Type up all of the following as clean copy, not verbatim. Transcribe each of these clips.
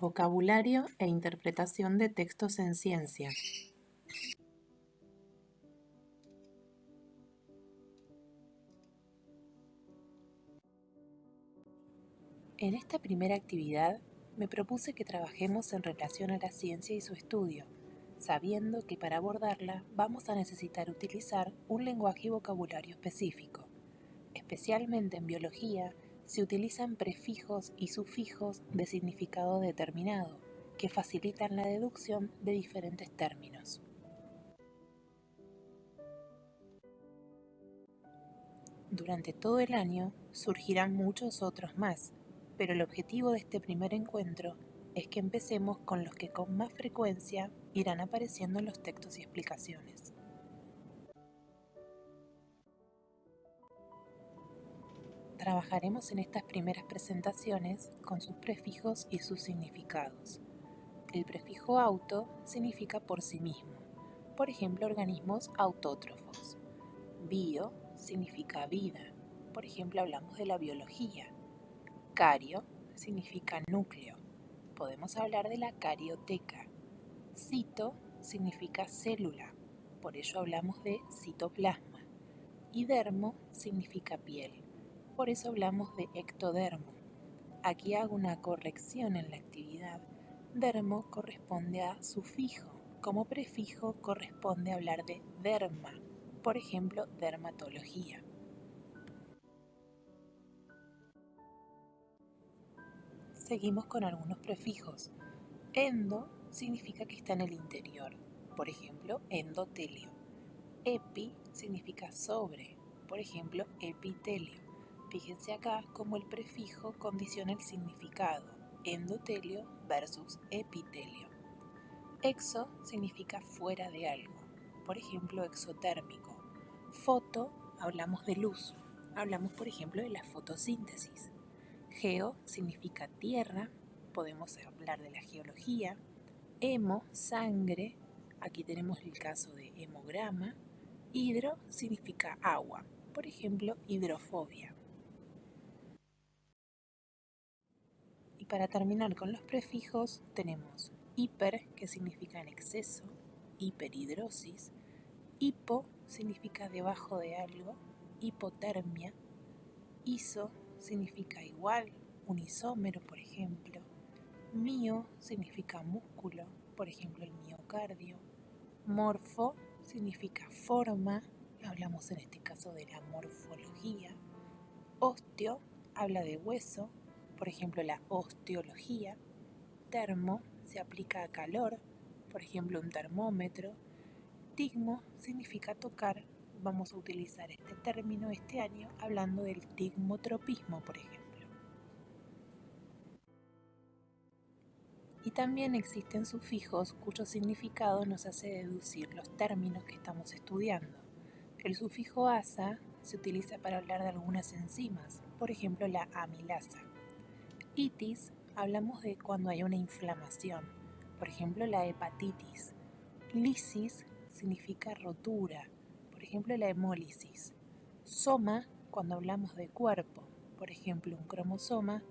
Vocabulario e interpretación de textos en ciencia. En esta primera actividad me propuse que trabajemos en relación a la ciencia y su estudio, sabiendo que para abordarla vamos a necesitar utilizar un lenguaje y vocabulario específico. Especialmente en biología se utilizan prefijos y sufijos de significado determinado, que facilitan la deducción de diferentes términos. Durante todo el año surgirán muchos otros más, pero el objetivo de este primer encuentro es que empecemos con los que con más frecuencia irán apareciendo en los textos y explicaciones. Trabajaremos en estas primeras presentaciones con sus prefijos y sus significados. El prefijo auto significa por sí mismo, por ejemplo, organismos autótrofos. Bio significa vida, por ejemplo, hablamos de la biología. Cario significa núcleo, podemos hablar de la carioteca. Cito significa célula, por ello hablamos de citoplasma. Y dermo significa piel, por eso hablamos de ectodermo. Aquí hago una corrección en la actividad. Dermo corresponde a sufijo, como prefijo corresponde a hablar de derma, por ejemplo, dermatología. Seguimos con algunos prefijos. Endo significa que está en el interior, por ejemplo, endotelio. Epi significa sobre, por ejemplo, epitelio. Fíjense acá cómo el prefijo condiciona el significado, endotelio versus epitelio. Exo significa fuera de algo, por ejemplo, exotérmico. Foto, hablamos de luz, hablamos por ejemplo de la fotosíntesis. Geo significa tierra, podemos hablar de la geología. Hemo, sangre, aquí tenemos el caso de hemograma. Hidro significa agua, por ejemplo, hidrofobia. Y para terminar con los prefijos tenemos hiper, que significa en exceso, hiperhidrosis. Hipo significa debajo de algo, hipotermia. Iso significa igual, un isómero, por ejemplo. Mio significa músculo, por ejemplo, el miocardio. Morfo significa forma, hablamos en este caso de la morfología. Osteo habla de hueso, por ejemplo, la osteología. Termo se aplica a calor, por ejemplo, un termómetro. Tigmo significa tocar, vamos a utilizar este término este año hablando del tigmotropismo, por ejemplo. Y también existen sufijos cuyo significado nos hace deducir los términos que estamos estudiando. El sufijo asa se utiliza para hablar de algunas enzimas, por ejemplo la amilasa. Itis, hablamos de cuando hay una inflamación, por ejemplo la hepatitis. Lisis significa rotura, por ejemplo la hemólisis. Soma, cuando hablamos de cuerpo, por ejemplo un cromosoma.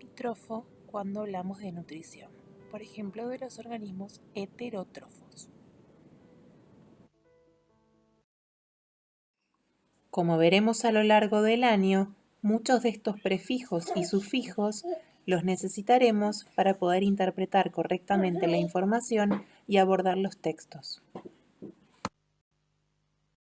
Y trofo, cuando hablamos de nutrición, por ejemplo de los organismos heterótrofos. Como veremos a lo largo del año, muchos de estos prefijos y sufijos los necesitaremos para poder interpretar correctamente la información y abordar los textos.